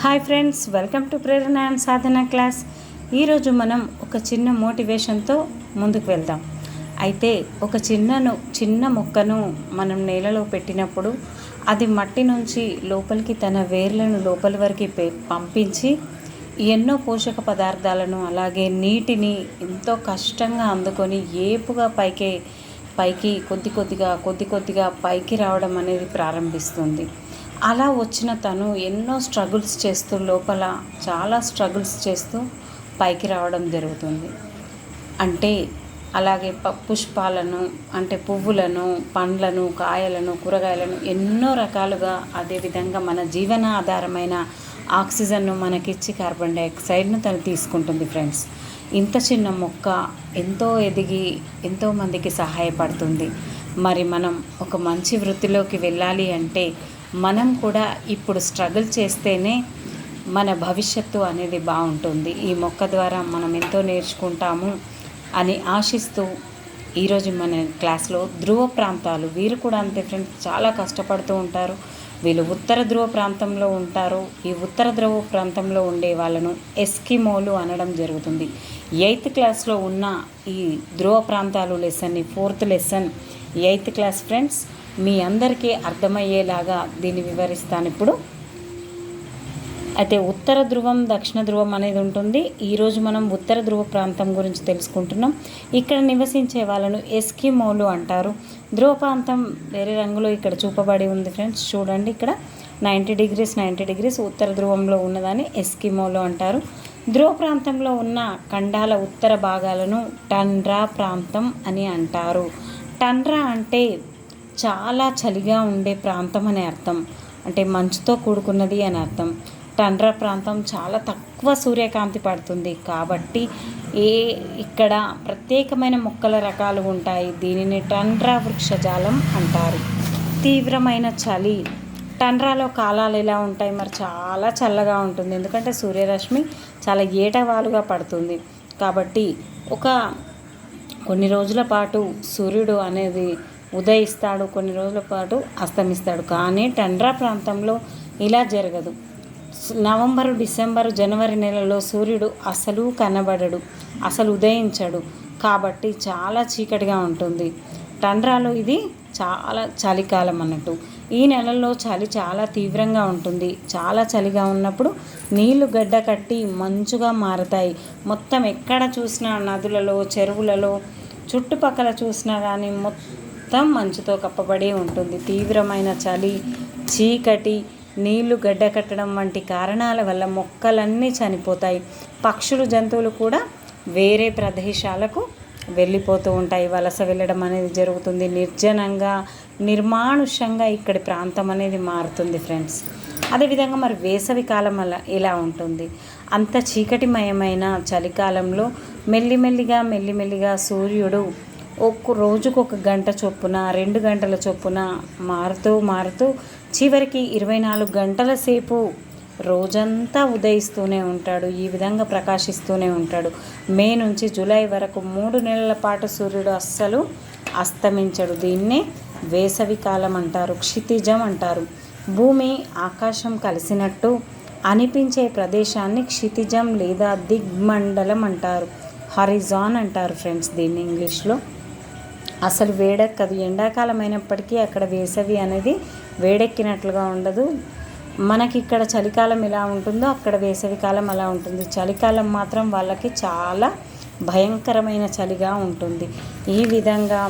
Hi friends, welcome to Prerana and Sadhana class. ఈరోజు మనం ఒక చిన్న మోటివేషన్తో ముందుకు వెళ్దాం. అయితే ఒక చిన్న మొక్కను మనం నేలలో పెట్టినప్పుడు అది మట్టి నుంచి లోపలికి తన వేర్లను లోపలి వరకు పంపించి ఎన్నో పోషక పదార్థాలను అలాగే నీటిని ఎంతో కష్టంగా అందుకొని ఏపుగా పైకి కొద్ది కొద్దిగా పైకి రావడం అనేది ప్రారంభిస్తుంది. అలా వచ్చిన తను ఎన్నో స్ట్రగుల్స్ చేస్తూ లోపల చాలా స్ట్రగుల్స్ చేస్తూ పైకి రావడం జరుగుతుంది. అంటే అలాగే పుష్పాలను అంటే పువ్వులను, పండ్లను, కాయలను, కూరగాయలను ఎన్నో రకాలుగా అదేవిధంగా మన జీవన ఆధారమైన ఆక్సిజన్ను మనకిచ్చి కార్బన్ డైఆక్సైడ్ను తను తీసుకుంటుంది. ఫ్రెండ్స్, ఇంత చిన్న మొక్క ఎంతో ఎదిగి ఎంతోమందికి సహాయపడుతుంది. మరి మనం ఒక మంచి వృత్తిలోకి వెళ్ళాలి అంటే మనం కూడా ఇప్పుడు స్ట్రగుల్ చేస్తేనే మన భవిష్యత్తు అనేది బాగుంటుంది. ఈ మొక్క ద్వారా మనం ఎంతో నేర్చుకుంటాము అని ఆశిస్తూ ఈరోజు మన క్లాస్లో ధ్రువ ప్రాంతాలు, వీరు కూడా అంతే ఫ్రెండ్స్, చాలా కష్టపడుతూ ఉంటారు. వీళ్ళు ఉత్తర ధ్రువ ప్రాంతంలో ఉంటారు. ఈ ఉత్తర ధ్రువ ప్రాంతంలో ఉండే వాళ్ళను ఎస్కిమోలు అనడం జరుగుతుంది. 8th క్లాస్లో ఉన్న ఈ ధ్రువ ప్రాంతాలు లెసన్ని 4th lesson 8th class friends, మీ అందరికీ అర్థమయ్యేలాగా దీన్ని వివరిస్తాను ఇప్పుడు. అయితే ఉత్తర ధ్రువం, దక్షిణ ధ్రువం అనేది ఉంటుంది. ఈరోజు మనం ఉత్తర ధ్రువ ప్రాంతం గురించి తెలుసుకుంటున్నాం. ఇక్కడ నివసించే వాళ్ళను ఎస్కిమోలు అంటారు. ధ్రువ ప్రాంతం వేరే రంగులో ఇక్కడ చూపబడి ఉంది ఫ్రెండ్స్, చూడండి. ఇక్కడ 90 డిగ్రీస్ ఉత్తర ధ్రువంలో ఉన్నదాన్ని ఎస్కిమోలు అంటారు. ధ్రువ ప్రాంతంలో ఉన్న ఖండాల ఉత్తర భాగాలను టండ్రా ప్రాంతం అని అంటారు. టండ్రా అంటే చాలా చలిగా ఉండే ప్రాంతం అనే అర్థం, అంటే మంచుతో కూడుకున్నది అని అర్థం. టండ్రా ప్రాంతం చాలా తక్కువ సూర్యకాంతి పడుతుంది కాబట్టి ఇక్కడ ప్రత్యేకమైన మొక్కల రకాలు ఉంటాయి. దీనిని టండ్రా వృక్షజాలం అంటారు. తీవ్రమైన చలి, టండ్రాలో కాలాలు ఎలా ఉంటాయి మరి? చాలా చల్లగా ఉంటుంది, ఎందుకంటే సూర్యరశ్మి చాలా ఏటవాలుగా పడుతుంది కాబట్టి కొన్ని రోజుల పాటు సూర్యుడు అనేది ఉదయిస్తాడు, కొన్ని రోజుల పాటు అస్తమిస్తాడు. కానీ టండ్రా ప్రాంతంలో ఇలా జరగదు. నవంబరు, డిసెంబరు, జనవరి నెలలో సూర్యుడు అసలు కనబడడు, అసలు ఉదయించడు. కాబట్టి చాలా చీకటిగా ఉంటుంది. టండ్రాలో ఇది చాలా చలికాలం అన్నట్టు. ఈ నెలల్లో చలి చాలా తీవ్రంగా ఉంటుంది. చాలా చలిగా ఉన్నప్పుడు నీళ్లు గడ్డ కట్టి మంచుగా మారతాయి. మొత్తం ఎక్కడ చూసినా నదులలో, చెరువులలో, చుట్టుపక్కల చూసినా కానీ మొత్తం మంచుతో కప్పబడి ఉంటుంది. తీవ్రమైన చలి, చీకటి, నీళ్లు గడ్డ కట్టడం వంటి కారణాల వల్ల మొక్కలన్నీ చనిపోతాయి. పక్షులు, జంతువులు కూడా వేరే ప్రదేశాలకు వెళ్ళిపోతూ ఉంటాయి. వలస వెళ్ళడం అనేది జరుగుతుంది. నిర్జనంగా, నిర్మానుష్యంగా ఇక్కడి ప్రాంతం అనేది మారుతుంది ఫ్రెండ్స్. అదేవిధంగా మరి వేసవి కాలం అలా ఎలా ఉంటుంది? అంత చీకటిమయమైన చలికాలంలో మెల్లిమెల్లిగా సూర్యుడు రోజుకు 1 గంట చొప్పున, 2 గంటల చొప్పున మారుతూ చివరికి 24 గంటల సేపు రోజంతా ఉదయిస్తూనే ఉంటాడు. ఈ విధంగా ప్రకాశిస్తూనే ఉంటాడు. మే నుంచి జూలై వరకు 3 నెలల పాటు సూర్యుడు అస్సలు అస్తమించడు. దీన్నే వేసవి కాలం అంటారు. క్షితిజం అంటారు. భూమి, ఆకాశం కలిసినట్టు అనిపించే ప్రదేశాన్ని క్షితిజం లేదా దిగ్మండలం అంటారు. హారిజాన్ అంటారు ఫ్రెండ్స్ దీన్ని ఇంగ్లీష్లో. అసలు వేడెక్కదు. ఎండాకాలం అయినప్పటికీ అక్కడ వేసవి అనేది వేడెక్కినట్లుగా ఉండదు. మనకి ఇక్కడ చలికాలం ఎలా ఉంటుందో అక్కడ వేసవి కాలం అలా ఉంటుంది. చలికాలం మాత్రం వాళ్ళకి చాలా భయంకరమైన చలిగా ఉంటుంది. ఈ విధంగా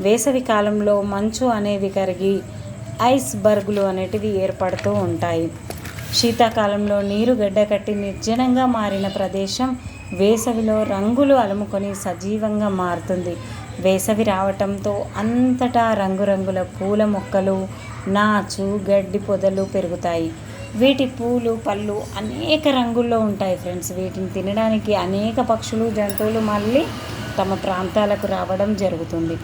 వేసవి కాలంలో మంచు అనేవి కరిగి ఐస్ బర్గులు అనేటివి ఏర్పడుతూ ఉంటాయి. శీతాకాలంలో నీరు గడ్డకట్టి నిర్జనంగా మారిన ప్రదేశం వేసవిలో రంగులు అలుముకొని సజీవంగా మారుతుంది. వేసవి రావటంతో అంతటా రంగురంగుల పూల మొక్కలు, నాచు, గడ్డి పొదలు పెరుగుతాయి. వీటి పూలు, పళ్ళు అనేక రంగుల్లో ఉంటాయి ఫ్రెండ్స్. వీటిని తినడానికి అనేక పక్షులు, జంతువులు మళ్ళీ తమ ప్రాంతాలకు రావడం జరుగుతుంది.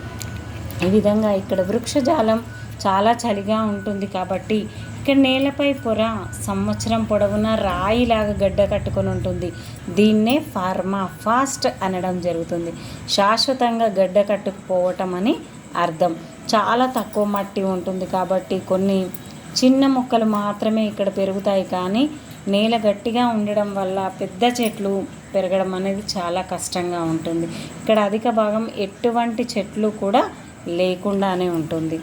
ఈ విధంగా ఇక్కడ వృక్షజాలం చాలా చలిగా ఉంటుంది కాబట్టి ఇక్కడ నేలపై పొర సంవత్సరం పొడవునా రాయిలాగా గడ్డ కట్టుకొని ఉంటుంది. దీన్నే ఫాస్ట్ అనడం జరుగుతుంది. శాశ్వతంగా గడ్డ కట్టుకుపోవటం అని అర్థం. చాలా తక్కువ మట్టి ఉంటుంది కాబట్టి కొన్ని చిన్న మొక్కలు మాత్రమే ఇక్కడ పెరుగుతాయి. కానీ నేల గట్టిగా ఉండడం వల్ల పెద్ద చెట్లు పెరగడం అనేది చాలా కష్టంగా ఉంటుంది. ఇక్కడ అధిక భాగం ఎటువంటి చెట్లు కూడా లేకుండానే ఉంటుంది.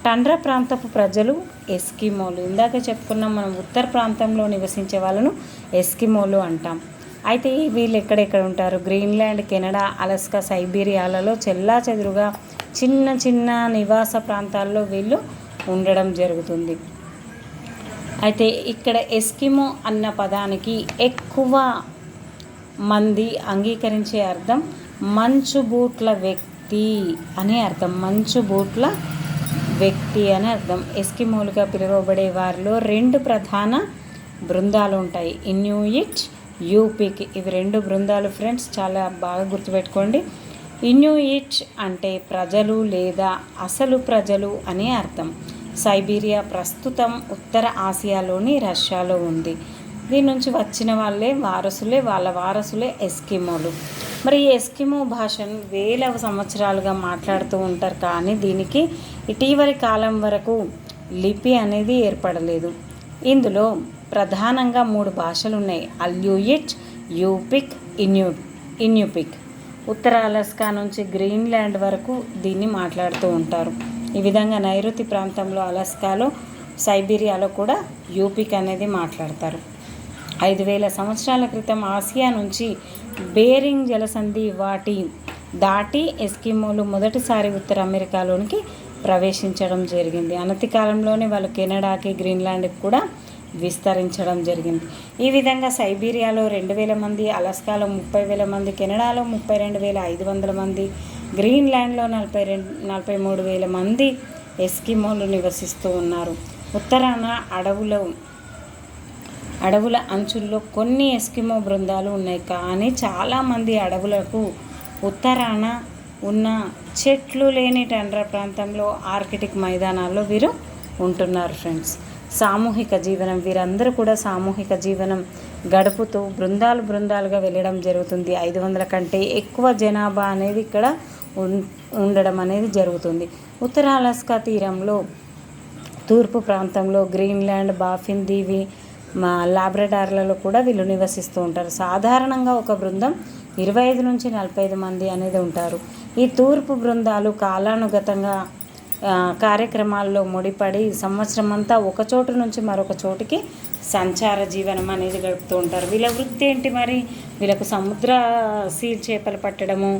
టండ్రా ప్రాంతపు ప్రజలు ఎస్కిమోలు. ఇందాక చెప్పుకున్నాం మనం ఉత్తర ప్రాంతంలో నివసించే వాళ్ళను ఎస్కిమోలు అంటాం. అయితే వీళ్ళు ఎక్కడెక్కడ ఉంటారు? గ్రీన్లాండ్, కెనడా, అలస్కా, సైబీరియాలలో చెల్లాచెదురుగా చిన్న చిన్న నివాస ప్రాంతాల్లో వీళ్ళు ఉండడం జరుగుతుంది. అయితే ఇక్కడ ఎస్కిమో అన్న పదానికి ఎక్కువ మంది అంగీకరించే అర్థం మంచు బూట్ల వ్యక్తి అనే అర్థం. మంచు బూట్ల వ్యక్తి అని అర్థం. ఎస్కిమోలుగా పిలువబడే వారిలో 2 ప్రధాన బృందాలు ఉంటాయి, ఇన్యూయిట్, యూపిక్. ఇవి 2 బృందాలు ఫ్రెండ్స్, చాలా బాగా గుర్తుపెట్టుకోండి. ఇన్యూయిట్ అంటే ప్రజలు లేదా అసలు ప్రజలు అని అర్థం. సైబీరియా ప్రస్తుతం ఉత్తర ఆసియాలోని రష్యాలో ఉంది. దీని నుంచి వచ్చిన వాళ్ళ వారసులే ఎస్కిమోలు. మరి ఈ ఎస్కిమో భాషను వేల సంవత్సరాలుగా మాట్లాడుతూ ఉంటారు, కానీ దీనికి ఇటీవలి కాలం వరకు లిపి అనేది ఏర్పడలేదు. ఇందులో ప్రధానంగా 3 భాషలు ఉన్నాయి, అల్యూయిట్, యూపిక్, ఇన్యూపిక్. ఉత్తర అలస్కా నుంచి గ్రీన్లాండ్ వరకు దీన్ని మాట్లాడుతూ ఉంటారు. ఈ విధంగా నైరుతి ప్రాంతంలో అలస్కాలో, సైబీరియాలో కూడా యూపిక్ అనేది మాట్లాడతారు. 5000 సంవత్సరాల క్రితం ఆసియా నుంచి బేరింగ్ జలసంధి వాటి దాటి ఎస్కిమోలు మొదటిసారి ఉత్తర అమెరికాలోనికి ప్రవేశించడం జరిగింది. అనతి కాలంలోనే వాళ్ళు కెనడాకి, గ్రీన్లాండ్కి కూడా విస్తరించడం జరిగింది. ఈ విధంగా సైబీరియాలో 2000 మంది, అలస్కాలో 30,000 మంది, కెనడాలో 32,500 మంది, గ్రీన్లాండ్లో 43,000 మంది ఎస్కిమోలు నివసిస్తూ ఉన్నారు. ఉత్తరాన అడవుల అంచుల్లో కొన్ని ఎస్కిమో బృందాలు ఉన్నాయి, కానీ చాలామంది అడవులకు ఉత్తరాన ఉన్న చెట్లు లేని టండ్రా ప్రాంతంలో, ఆర్కిటిక్ మైదానాల్లో వీరు ఉంటున్నారు ఫ్రెండ్స్. సామూహిక జీవనం, వీరందరూ కూడా సామూహిక జీవనం గడుపుతూ బృందాలుగా వెళ్ళడం జరుగుతుంది. 500 కంటే ఎక్కువ జనాభా అనేది ఇక్కడ ఉండడం అనేది జరుగుతుంది. ఉత్తర అలస్కా తీరంలో, తూర్పు ప్రాంతంలో, గ్రీన్లాండ్, బాఫిన్ దీవి, లాబ్రడార్లలో కూడా వీళ్ళు నివసిస్తూ ఉంటారు. సాధారణంగా ఒక బృందం 25 నుంచి 45 మంది అనేది ఉంటారు. ఈ తూర్పు బృందాలు కాలానుగతంగా కార్యక్రమాల్లో ముడిపడి సంవత్సరం అంతా ఒక చోటు నుంచి మరొక చోటికి సంచార జీవనం అనేది గడుపుతూ ఉంటారు. వీళ్ళ వృత్తి ఏంటి మరి? వీళ్ళకు సముద్ర సీల్ చేపలు పట్టడము,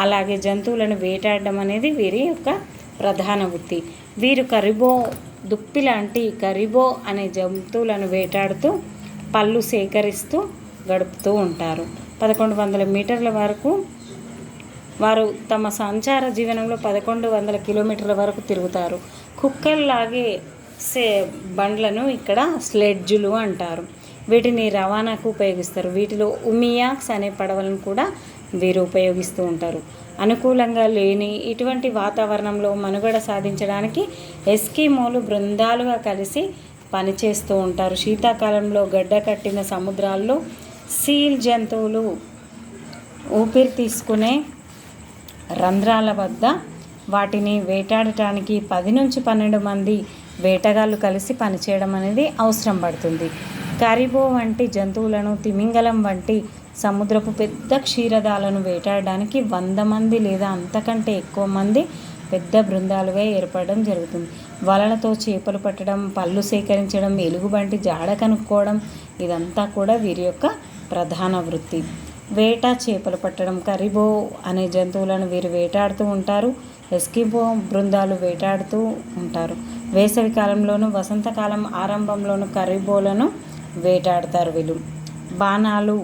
అలాగే జంతువులను వేటాడడం అనేది వీరి యొక్క ప్రధాన వృత్తి. వీరు దుప్పి లాంటి కరిబో అనే జంతువులను వేటాడుతూ పళ్ళు సేకరిస్తూ గడుపుతూ ఉంటారు. 1100 మీటర్ల వరకు వారు తమ సంచార జీవనంలో 1100 కిలోమీటర్ల వరకు తిరుగుతారు. కుక్కల్లాగే బండ్లను ఇక్కడ స్లెడ్జులు అంటారు. వీటిని రవాణాకు ఉపయోగిస్తారు. వీటిలో ఉమియాక్స్ అనే పడవలను కూడా వీరు ఉపయోగిస్తూ ఉంటారు. అనుకూలంగా లేని ఇటువంటి వాతావరణంలో మనుగడ సాధించడానికి ఎస్కిమోలు బృందాలుగా కలిసి పనిచేస్తూ ఉంటారు. శీతాకాలంలో గడ్డ కట్టిన సముద్రాల్లో సీల్ జంతువులు ఊపిరి తీసుకునే రంధ్రాల వద్ద వాటిని వేటాడటానికి 10 నుంచి 12 మంది వేటగాళ్ళు కలిసి పనిచేయడం అనేది అవసరం పడుతుంది. కరిబో వంటి జంతువులను, తిమింగలం వంటి సముద్రపు పెద్ద క్షీరదాలను వేటాడడానికి 100 మంది లేదా అంతకంటే ఎక్కువ మంది పెద్ద బృందాలుగా ఏర్పడడం జరుగుతుంది. వలలతో చేపలు పట్టడం, పళ్ళు సేకరించడం, ఎలుగుబంటి జాడ కనుక్కోవడం, ఇదంతా కూడా వీరి యొక్క ప్రధాన వృత్తి. వేట, చేపలు పట్టడం. కరిబో అనే జంతువులను వీరు వేటాడుతూ ఉంటారు. ఎస్కిమో బృందాలు వేటాడుతూ ఉంటారు. వేసవి కాలంలోను, వసంతకాలం ఆరంభంలోను కరిబోలను వేటాడతారు. వీళ్ళు బాణాలు,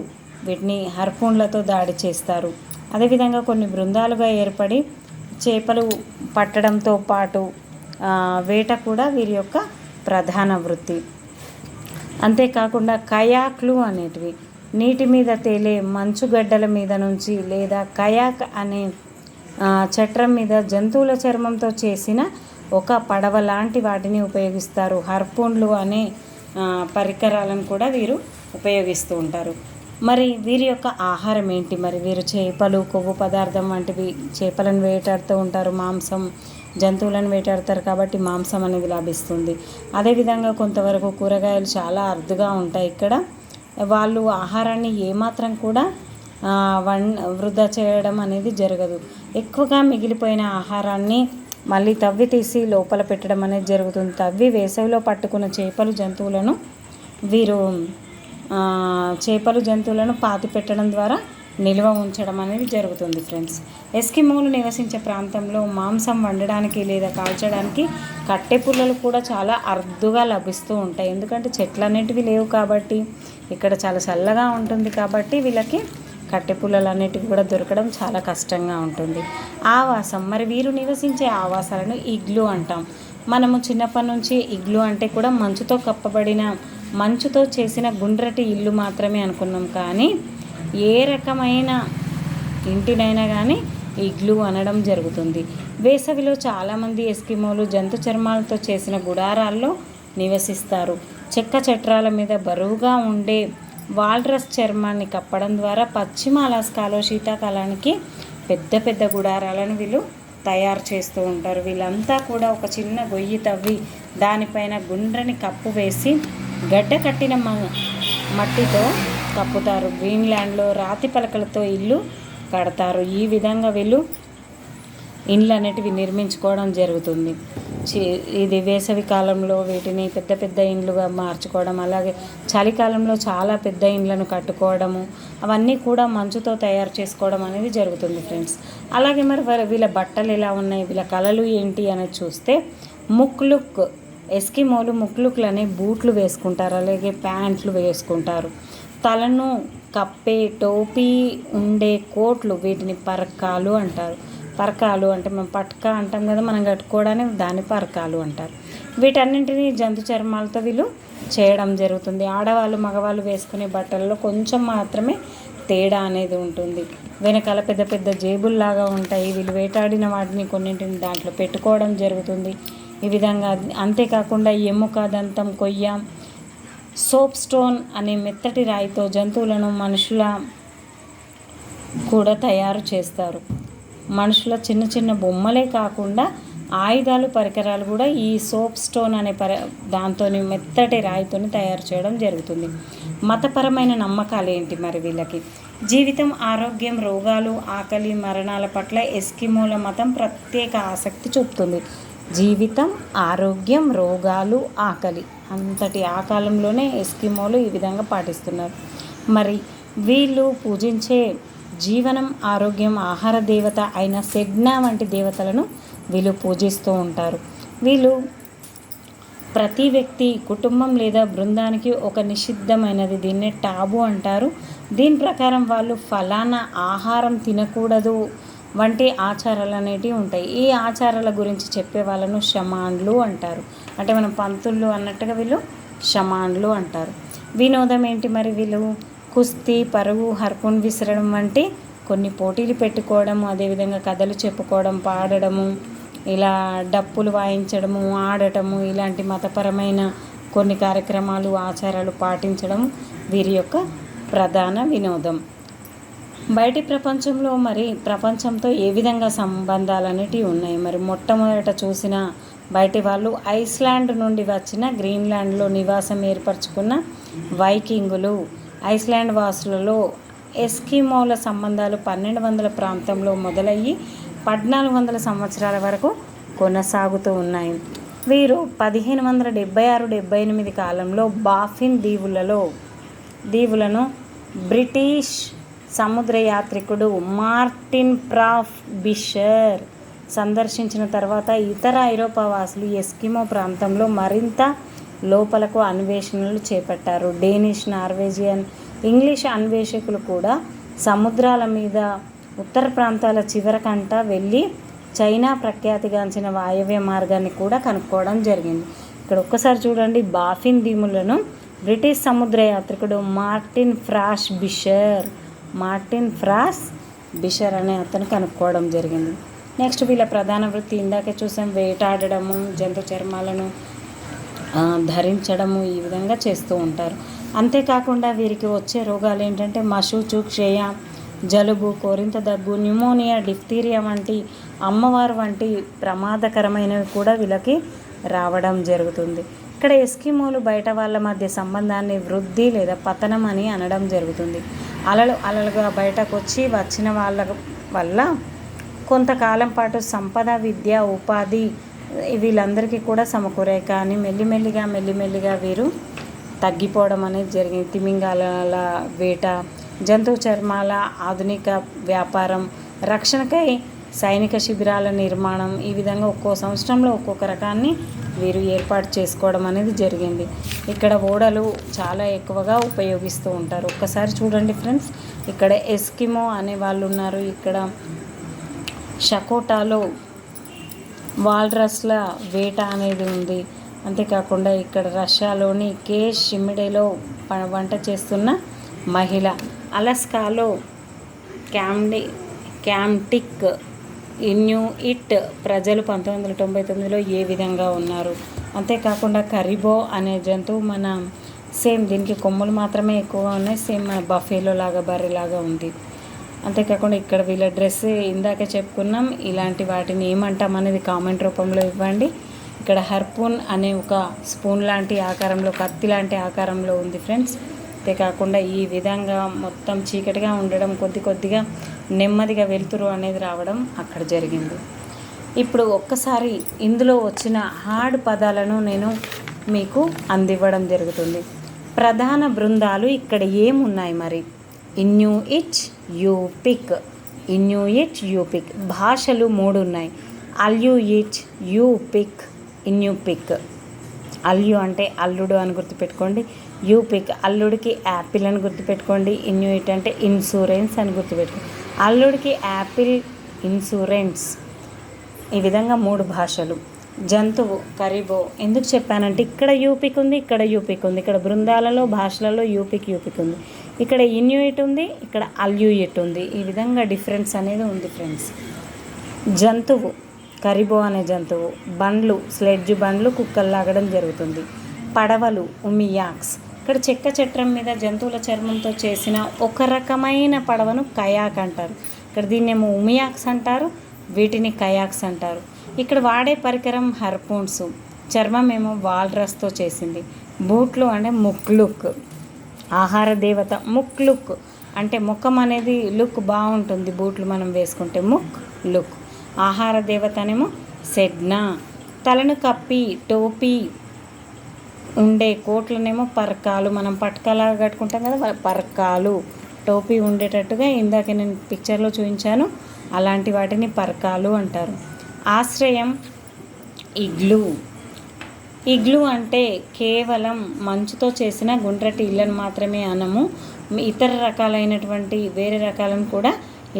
వీటిని హర్పూన్లతో దాడి చేస్తారు. అదేవిధంగా కొన్ని బృందాలుగా ఏర్పడి చేపలు పట్టడంతో పాటు వేట కూడా వీరి యొక్క ప్రధాన వృత్తి. అంతేకాకుండా కయాక్లు అనేటివి నీటి మీద తేలే మంచుగడ్డల మీద నుంచి లేదా కయాక్ అనే చట్రం మీద జంతువుల చర్మంతో చేసిన ఒక పడవ లాంటి వాటిని ఉపయోగిస్తారు. హర్పూన్లు అనే పరికరాలను కూడా వీరు ఉపయోగిస్తూ ఉంటారు. మరి వీరి యొక్క ఆహారం ఏంటి? మరి వీరు చేపలు, కొవ్వు పదార్థం వంటివి చేపలను వేటాడుతూ ఉంటారు. మాంసం, జంతువులను వేటాడతారు కాబట్టి మాంసం అనేది లభిస్తుంది. అదేవిధంగా కొంతవరకు కూరగాయలు చాలా అరుదుగా ఉంటాయి ఇక్కడ. వాళ్ళు ఆహారాన్ని ఏమాత్రం కూడా వృధా చేయడం అనేది జరగదు. ఎక్కువగా మిగిలిపోయిన ఆహారాన్ని మళ్ళీ తవ్వి తీసి లోపల పెట్టడం అనేది జరుగుతుంది. తవ్వి వేసవిలో పట్టుకున్న చేపలు జంతువులను పాతి పెట్టడం ద్వారా నిల్వ ఉంచడం అనేది జరుగుతుంది ఫ్రెండ్స్. ఎస్కిమోలు నివసించే ప్రాంతంలో మాంసం వండడానికి లేదా కాల్చడానికి కట్టె పుల్లలు కూడా చాలా అరుదుగా లభిస్తూ ఉంటాయి. ఎందుకంటే చెట్లు అనేటివి లేవు కాబట్టి, ఇక్కడ చాలా చల్లగా ఉంటుంది కాబట్టి వీళ్ళకి కట్టె పుల్లలు అనేటివి కూడా దొరకడం చాలా కష్టంగా ఉంటుంది. ఆవాసం, మరి వీరు నివసించే ఆవాసాలను ఇగ్లు అంటాం. మనము చిన్నప్పటి నుంచి ఇగ్లు అంటే కూడా మంచుతో చేసిన గుండ్రటి ఇల్లు మాత్రమే అనుకున్నాం. కానీ ఏ రకమైన ఇంటినైనా కానీ ఇగ్లు అనడం జరుగుతుంది. వేసవిలో చాలామంది ఎస్కిమోలు జంతు చర్మాలతో చేసిన గుడారాల్లో నివసిస్తారు. చెక్క చట్రాల మీద బరువుగా ఉండే వాల్రస్ చర్మాన్ని కప్పడం ద్వారా పశ్చిమ అలాస్కాలో శీతాకాలానికి పెద్ద పెద్ద గుడారాలను వీళ్ళు తయారు చేస్తూ ఉంటారు. వీళ్ళంతా కూడా ఒక చిన్న గొయ్యి తవ్వి దానిపైన గుండ్రని కప్పు వేసి గడ్డ కట్టిన మట్టితో కప్పుతారు. గ్రీన్లాండ్లో రాతి పలకలతో ఇల్లు కడతారు. ఈ విధంగా వీళ్ళు ఇండ్లు అనేటివి నిర్మించుకోవడం జరుగుతుంది. ఇది వేసవి కాలంలో వీటిని పెద్ద పెద్ద ఇండ్లుగా మార్చుకోవడం, అలాగే చలికాలంలో చాలా పెద్ద ఇండ్లను కట్టుకోవడము, అవన్నీ కూడా మంచుతో తయారు చేసుకోవడం అనేది జరుగుతుంది ఫ్రెండ్స్. అలాగే మరి వీళ్ళ బట్టలు ఎలా ఉన్నాయి, వీళ్ళ కళలు ఏంటి అనేది చూస్తే ముక్లుక్, ఎస్కిమోలు ముక్లుక్లు అనే బూట్లు వేసుకుంటారు, అలాగే ప్యాంట్లు వేసుకుంటారు. తలను కప్పే టోపీ ఉండే కోట్లు వీటిని పరకాలు అంటారు. పరకాలు అంటే మనం పట్కా అంటాం కదా, మనం కట్టుకోవడానికి దాన్ని పరకాలు అంటారు. వీటన్నింటినీ జంతు చర్మాలతో వీళ్ళు చేయడం జరుగుతుంది. ఆడవాళ్ళు మగవాళ్ళు వేసుకునే బట్టల్లో కొంచెం మాత్రమే తేడా అనేది ఉంటుంది. వెనకాల పెద్ద పెద్ద జేబుల్లాగా ఉంటాయి. వీళ్ళు వేటాడిన వాటిని కొన్నింటిని దాంట్లో పెట్టుకోవడం జరుగుతుంది. ఈ విధంగా అంతేకాకుండా ఎముక, దంతం, కొయ్య, సోప్ స్టోన్ అనే మెత్తటి రాయితో జంతువులను మనుషుల కూడా తయారు చేస్తారు. మనుషుల చిన్న చిన్న బొమ్మలే కాకుండా ఆయుధాలు, పరికరాలు కూడా ఈ సోప్ స్టోన్ అనే దాంతో మెత్తటి రాయితో తయారు చేయడం జరుగుతుంది. మతపరమైన నమ్మకాలు ఏంటి మరి వీళ్ళకి? జీవితం, ఆరోగ్యం, రోగాలు, ఆకలి, మరణాల పట్ల ఎస్కిమోల మతం ప్రత్యేక ఆసక్తి చూపుతుంది. జీవితం, ఆరోగ్యం, రోగాలు, ఆకలి, అంతటి ఆ కాలంలోనే ఎస్కిమోలు ఈ విధంగా పాటిస్తున్నారు. మరి వీళ్ళు పూజించే జీవనం, ఆరోగ్యం, ఆహార దేవత అయిన సెగ్నా వంటి దేవతలను వీళ్ళు పూజిస్తూ ఉంటారు. వీళ్ళు ప్రతి వ్యక్తి, కుటుంబం లేదా బృందానికి ఒక నిషిద్ధమైనది, దీన్నే టాబు అంటారు. దీని ప్రకారం వాళ్ళు ఫలానా ఆహారం తినకూడదు వంటి ఆచారాలు అనేటివి ఉంటాయి. ఈ ఆచారాల గురించి చెప్పే వాళ్ళను షమాన్లు అంటారు. అంటే మనం పంతుళ్ళు అన్నట్టుగా వీళ్ళు షమాన్లు అంటారు. వినోదం ఏంటి మరి? వీళ్ళు కుస్తీ, పరుగు, హర్పున్ విసరడం వంటి కొన్ని పోటీలు పెట్టుకోవడము, అదేవిధంగా కథలు చెప్పుకోవడం, పాడడము, ఇలా డప్పులు వాయించడము, ఆడటము, ఇలాంటి మతపరమైన కొన్ని కార్యక్రమాలు, ఆచారాలు పాటించడం వీరి యొక్క ప్రధాన వినోదం. బయటి ప్రపంచంలో మరి ప్రపంచంతో ఏ విధంగా సంబంధాలు అనేటివి ఉన్నాయి? మరి మొట్టమొదట చూసిన బయటి వాళ్ళు ఐస్లాండ్ నుండి వచ్చిన గ్రీన్లాండ్లో నివాసం ఏర్పరచుకున్న వైకింగులు. ఐస్లాండ్ వాసులలో ఎస్కిమోల సంబంధాలు 1200 ప్రాంతంలో మొదలయ్యి 1400 సంవత్సరాల వరకు కొనసాగుతూ ఉన్నాయి. వీరు 1576-78 కాలంలో బాఫిన్ దీవులను బ్రిటిష్ సముద్రయాత్రికుడు మార్టిన్ ప్రాఫ్ బిషర్ సందర్శించిన తర్వాత ఇతర ఐరోపా వాసులు ఎస్కిమో ప్రాంతంలో మరింత లోపలకు అన్వేషణలు చేపట్టారు. డేనిష్, నార్వేజియన్, ఇంగ్లీష్ అన్వేషకులు కూడా సముద్రాల మీద ఉత్తర ప్రాంతాల చివరకంట వెళ్ళి చైనా ప్రఖ్యాతిగాంచిన వాయవ్య మార్గాన్ని కూడా కనుక్కోవడం జరిగింది. ఇక్కడ ఒక్కసారి చూడండి, బాఫిన్ దీవులను బ్రిటిష్ సముద్రయాత్రికుడు మార్టిన్ ఫ్రాస్ బిషర్ అనే అతను కనుక్కోవడం జరిగింది. నెక్స్ట్ వీళ్ళ ప్రధాన వృత్తి ఇందాకే చూసాం, వేటాడడము, జంతు చర్మాలను ధరించడము, ఈ విధంగా చేస్తూ ఉంటారు. అంతేకాకుండా వీరికి వచ్చే రోగాలు ఏంటంటే మశూచు, క్షయ, జలుబు, కోరింత దగ్గు, న్యూమోనియా, డిఫ్తీరియా వంటి అమ్మవారు వంటి ప్రమాదకరమైనవి కూడా వీళ్ళకి రావడం జరుగుతుంది. ఇక్కడ ఎస్కిమోలు బయట వాళ్ళ మధ్య సంబంధాన్ని వృద్ధి లేదా పతనం అని అనడం జరుగుతుంది. అలలుగా బయటకు వచ్చిన వాళ్ళ వల్ల కొంతకాలం పాటు సంపద, విద్య, ఉపాధి వీళ్ళందరికీ కూడా సమకూరాయి. కానీ మెల్లిమెల్లిగా వీరు తగ్గిపోవడం అనేది జరిగింది. తిమింగాల వేట, జంతు చర్మాల ఆధునిక వ్యాపారం, రక్షణకై సైనిక శిబిరాల నిర్మాణం, ఈ విధంగా ఒక్కో సంవత్సరంలో ఒక్కొక్క రకాన్ని వీరు ఏర్పాటు చేసుకోవడం అనేది జరిగింది. ఇక్కడ ఓడలు చాలా ఎక్కువగా ఉపయోగిస్తూ ఉంటారు. ఒక్కసారి చూడండి ఫ్రెండ్స్, ఇక్కడ ఎస్కిమో అనే వాళ్ళు ఉన్నారు. ఇక్కడ షకోటాలో వాల్రస్ల వేట అనేది ఉంది. అంతేకాకుండా ఇక్కడ రష్యాలోని షిమిడేలో వంట చేస్తున్న మహిళ, అలస్కాలో క్యాంటిక్ ఇన్యూయిట్ ప్రజలు 1999లో ఏ విధంగా ఉన్నారు. అంతేకాకుండా కరిబో అనే జంతువు మన సేమ్ దీనికి కొమ్ములు మాత్రమే ఎక్కువగా ఉన్నాయి, సేమ్ మన బఫేలో లాగా బర్రెలాగా ఉంది. అంతేకాకుండా ఇక్కడ వీళ్ళ డ్రెస్ ఇందాక చెప్పుకున్నాం. ఇలాంటి వాటిని ఏమంటాం అనేది కామెంట్ రూపంలో ఇవ్వండి. ఇక్కడ హర్పూన్ అనే ఒక స్పూన్ లాంటి ఆకారంలో, కత్తి లాంటి ఆకారంలో ఉంది ఫ్రెండ్స్. అంతేకాకుండా ఈ విధంగా మొత్తం చీకటిగా ఉండడం, కొద్దిగా నెమ్మదిగా వెలుతురు అనేది రావడం అక్కడ జరిగింది. ఇప్పుడు ఒక్కసారి ఇందులో వచ్చిన హార్డ్ పదాలను నేను మీకు అందివ్వడం జరుగుతుంది. ప్రధాన బృందాలు ఇక్కడ ఏమున్నాయి మరి? ఇన్యూయిట్, యూపిక్. భాషలు 3 ఉన్నాయి. అల్యూయిట్, యూపిక్, ఇన్యూపిక్. అల్యు అంటే అల్లుడు అని గుర్తుపెట్టుకోండి. యూపిక్ అల్లుడికి యాపిల్ అని గుర్తుపెట్టుకోండి. ఇన్యూయిట్ అంటే ఇన్సూరెన్స్ అని గుర్తుపెట్టుకోండి. అల్లుడికి యాపిల్, ఇన్సూరెన్స్. ఈ విధంగా 3 భాషలు. జంతువు కరిబో ఎందుకు చెప్పానంటే ఇక్కడ యూపిక్ ఉంది, ఇక్కడ యూపిక్ ఉంది. ఇక్కడ బృందాలలో, భాషలలో యూపిక్ ఉంది. ఇక్కడ ఇన్యూయిట్ ఉంది, ఇక్కడ అల్యూయిట్ ఉంది. ఈ విధంగా డిఫరెన్స్ అనేది ఉంది ఫ్రెండ్స్. జంతువు కరిబో అనే జంతువు. బండ్లు, స్లెడ్జ్ బండ్లు కుక్కలు లాగడం జరుగుతుంది. పడవలు ఉమియాక్స్. ఇక్కడ చెక్క చట్రం మీద జంతువుల చర్మంతో చేసిన ఒక రకమైన పడవను కయాక్ అంటారు. ఇక్కడ దీన్నేమో ఉమియాక్స్ అంటారు, వీటిని కయాక్స్ అంటారు. ఇక్కడ వాడే పరికరం హర్పూన్స్. చర్మం ఏమో వాల్రస్తో చేసింది. బూట్లు అంటే ముక్లుక్. ఆహార దేవత ముక్లుక్ అంటే ముఖం అనేది లుక్ బాగుంటుంది, బూట్లు మనం వేసుకుంటే లుక్. ఆహార దేవతనేమో సెడ్నా. తలను కప్పి టోపీ ఉండే కోట్లనేమో పర్కాలు. మనం పట్కాలాగా కట్టుకుంటాం కదా, పర్కాలు. టోపీ ఉండేటట్టుగా ఇందాక నేను పిక్చర్లో చూపించాను, అలాంటి వాటిని పర్కాలు అంటారు. ఆశ్రయం ఇగ్లూ అంటే కేవలం మంచుతో చేసిన గుండ్రటి ఇళ్ళను మాత్రమే అనము. ఇతర రకాలైనటువంటి వేరే రకాలను కూడా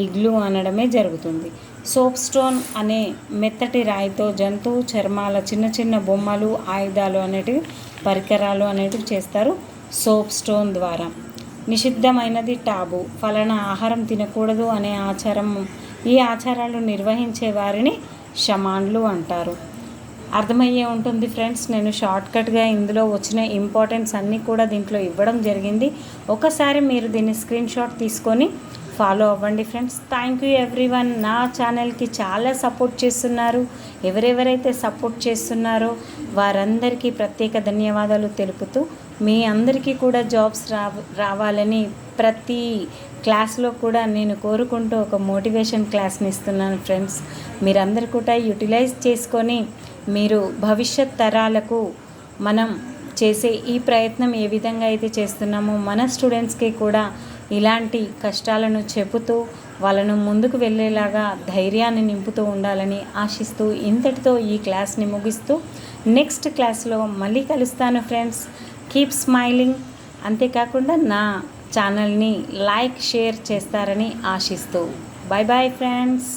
ఇగ్లూ అనడమే జరుగుతుంది. సోప్ స్టోన్ అనే మెత్తటి రాయితో జంతువు చర్మాల చిన్న బొమ్మలు, ఆయుధాలు అనేటివి, పరికరాలు అనేటివి చేస్తారు సోప్ స్టోన్ ద్వారా. నిషిద్ధమైనది టాబు. ఫలానా ఆహారం తినకూడదు అనే ఆచారం. ఈ ఆచారాలు నిర్వహించే వారిని షమాన్లు అంటారు. అర్థమయ్యే ఉంటుంది ఫ్రెండ్స్. నేను షార్ట్కట్గా ఇందులో వచ్చిన ఇంపార్టెన్స్ అన్నీ కూడా దీంట్లో ఇవ్వడం జరిగింది. ఒకసారి మీరు దీన్ని స్క్రీన్ షాట్ తీసుకొని ఫాలో అవ్వండి ఫ్రెండ్స్. Thank you everyone. నా ఛానల్కి చాలా సపోర్ట్ చేస్తున్నారు. ఎవరెవరైతే సపోర్ట్ చేస్తున్నారో వారందరికీ ప్రత్యేక ధన్యవాదాలు తెలుపుతూ, మీ అందరికీ కూడా జాబ్స్ రావాలని ప్రతి క్లాస్లో కూడా నేను కోరుకుంటూ ఒక మోటివేషన్ క్లాస్ని ఇస్తున్నాను ఫ్రెండ్స్. మీరందరూ కూడా యూటిలైజ్ చేసుకొని మీరు భవిష్యత్ తరాలకు మనం చేసే ఈ ప్రయత్నం ఏ విధంగా అయితే చేస్తున్నామో మన స్టూడెంట్స్కి కూడా ఇలాంటి కష్టాలను చెబుతూ వాళ్ళను ముందుకు వెళ్ళేలాగా ధైర్యాన్ని నింపుతూ ఉండాలని ఆశిస్తూ ఇంతటితో ఈ క్లాస్ని ముగిస్తూ నెక్స్ట్ క్లాస్లో మళ్ళీ కలుస్తాను ఫ్రెండ్స్. Keep smiling. అంతేకాకుండా నా ఛానల్ని లైక్, షేర్ చేస్తారని ఆశిస్తూ బాయ్ ఫ్రెండ్స్.